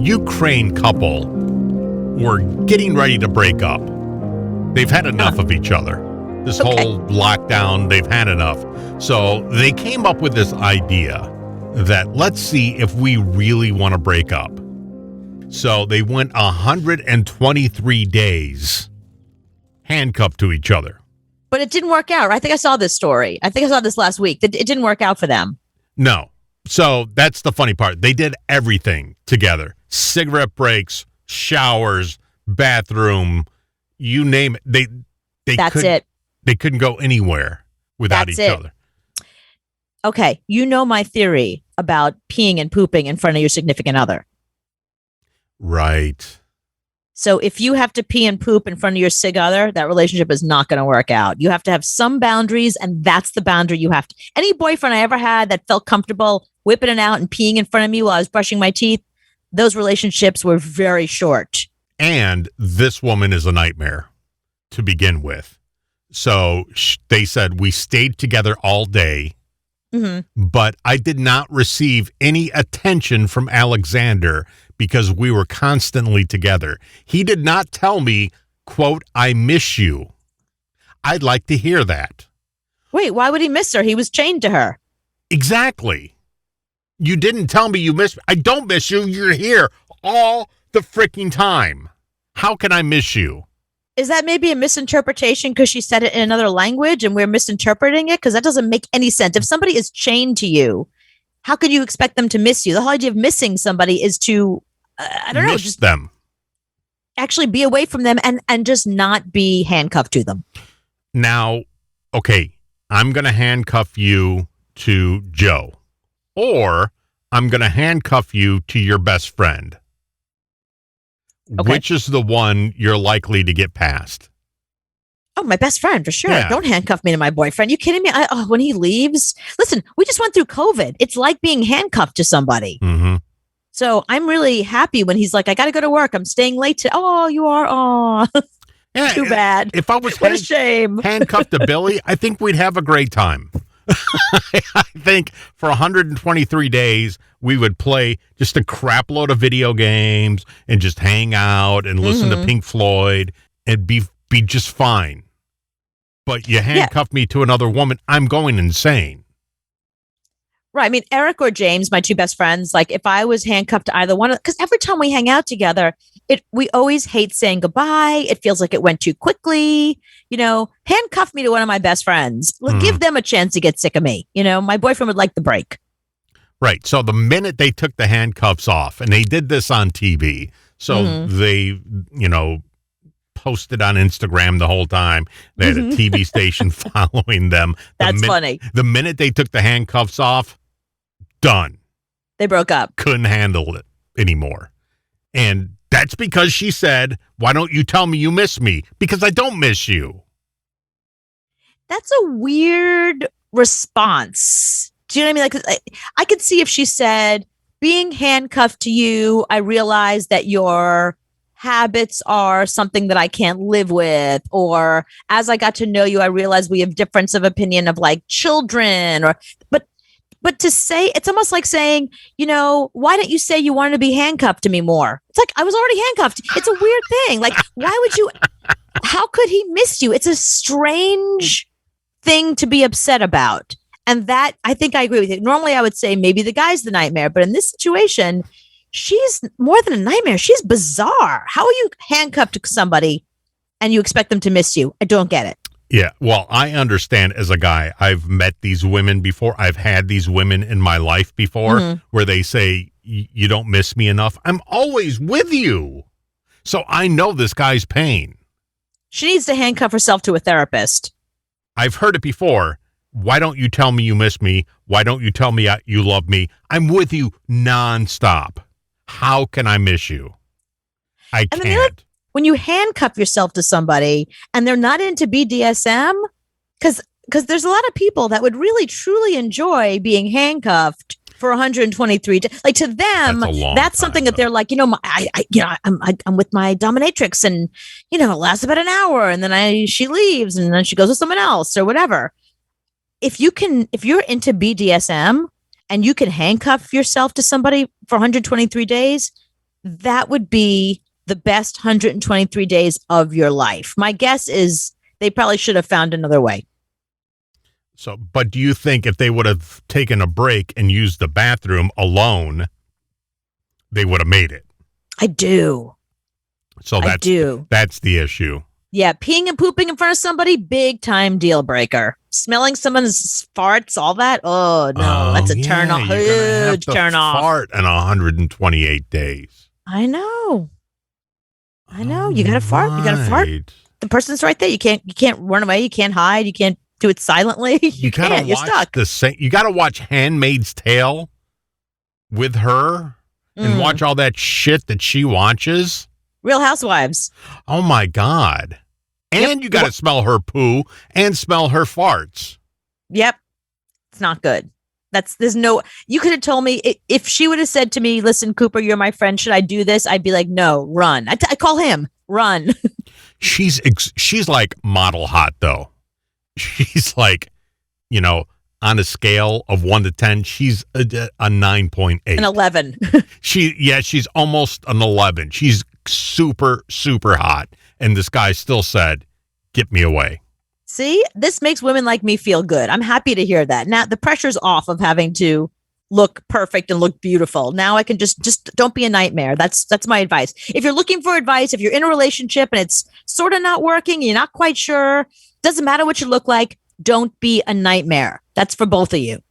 Ukraine couple were getting ready to break up. They've had enough of each other. This whole lockdown, they've had enough. So they came up with this idea that let's see if we really want to break up. So they went 123 days handcuffed to each other. But it didn't work out. I think I saw this story. I think I saw this last week. It didn't work out for them. No. So that's the funny part. They did everything together. Cigarette breaks, showers, bathroom, you name it. They couldn't go anywhere without each other. Okay. You know my theory about peeing and pooping in front of your significant other. Right. So if you have to pee and poop in front of your sig other, that relationship is not going to work out. You have to have some boundaries, and that's the boundary you have to. Any boyfriend I ever had that felt comfortable whipping it out and peeing in front of me while I was brushing my teeth, those relationships were very short. And this woman is a nightmare to begin with. So they said we stayed together all day, but I did not receive any attention from Alexander because we were constantly together. He did not tell me, quote, I miss you. I'd like to hear that. Wait, why would he miss her? He was chained to her. Exactly. You didn't tell me you miss me. I don't miss you. You're here all the freaking time. How can I miss you? Is that maybe a misinterpretation because she said it in another language and we're misinterpreting it? Because that doesn't make any sense. If somebody is chained to you, how could you expect them to miss you? The whole idea of missing somebody is to, just them. Actually be away from them and just not be handcuffed to them. Now, okay, I'm going to handcuff you to Joe, or I'm going to handcuff you to your best friend. Okay. Which is the one you're likely to get past? Oh, my best friend, for sure. Yeah. Don't handcuff me to my boyfriend. You kidding me? When he leaves, listen, we just went through COVID. It's like being handcuffed to somebody. Mm-hmm. So I'm really happy when he's like, I got to go to work. I'm staying late today. Oh, you are? Oh, yeah, too bad. If I was what a shame. handcuffed to Billy, I think we'd have a great time. I think for 123 days, we would play just a crap load of video games and just hang out and listen to Pink Floyd and be just fine. But you handcuff me to another woman, I'm going insane. Right. I mean, Eric or James, my two best friends, like if I was handcuffed to either one of, because every time we hang out together, we always hate saying goodbye. It feels like it went too quickly. You know, handcuff me to one of my best friends. Give them a chance to get sick of me. You know, my boyfriend would like the break. Right. So the minute they took the handcuffs off, and they did this on TV, so they, posted on Instagram the whole time. They had a TV station following them. That's funny. The minute they took the handcuffs off, done. They broke up. Couldn't handle it anymore. And that's because she said, why don't you tell me you miss me? Because I don't miss you. That's a weird response. Do you know what I mean? Like, I could see if she said, being handcuffed to you, I realize that your habits are something that I can't live with. Or as I got to know you, I realized we have difference of opinion of like children. But to say, it's almost like saying, why don't you say you wanted to be handcuffed to me more? It's like, I was already handcuffed. It's a weird thing. Like, why would you, how could he miss you? It's a strange thing to be upset about. And that, I think I agree with you. Normally I would say maybe the guy's the nightmare, but in this situation, she's more than a nightmare. She's bizarre. How are you handcuffed to somebody and you expect them to miss you? I don't get it. Yeah, well, I understand as a guy. I've met these women before. I've had these women in my life before where they say, you don't miss me enough. I'm always with you. So I know this guy's pain. She needs to handcuff herself to a therapist. I've heard it before. Why don't you tell me you miss me? Why don't you tell me you love me? I'm with you nonstop. How can I miss you? I can't. When you handcuff yourself to somebody and they're not into BDSM, because there's a lot of people that would really truly enjoy being handcuffed for 123 days. Like to them, that's something that they're like, I'm with my dominatrix and it lasts about an hour and then she leaves and then she goes with someone else or whatever. If you're into BDSM and you can handcuff yourself to somebody for 123 days, that would be the best 123 days of your life. My guess is they probably should have found another way. So, but do you think if they would have taken a break and used the bathroom alone, they would have made it? I do. So that's the issue. Yeah, peeing and pooping in front of somebody, big time deal breaker. Smelling someone's farts, all that. Oh no, that's a turn off. Huge turn off. Fart in 128 days. I know. You got to fart. You got to fart. The person's right there. You can't run away. You can't hide. You can't do it silently. You can't. You're stuck. You got to watch Handmaid's Tale with her and watch all that shit that she watches. Real Housewives. Oh my God. And you got to smell her poo and smell her farts. Yep. It's not good. You could have told me if she would have said to me, listen, Cooper, you're my friend. Should I do this? I'd be like, no, run. I call him, run. She's like model hot though. She's like, on a scale of 1 to 10, she's a 9.8. An 11. She's almost an 11. She's super, super hot. And this guy still said, get me away. See, this makes women like me feel good. I'm happy to hear that. Now the pressure's off of having to look perfect and look beautiful. Now I can just don't be a nightmare. That's my advice. If you're looking for advice, if you're in a relationship and it's sort of not working, you're not quite sure, doesn't matter what you look like, don't be a nightmare. That's for both of you.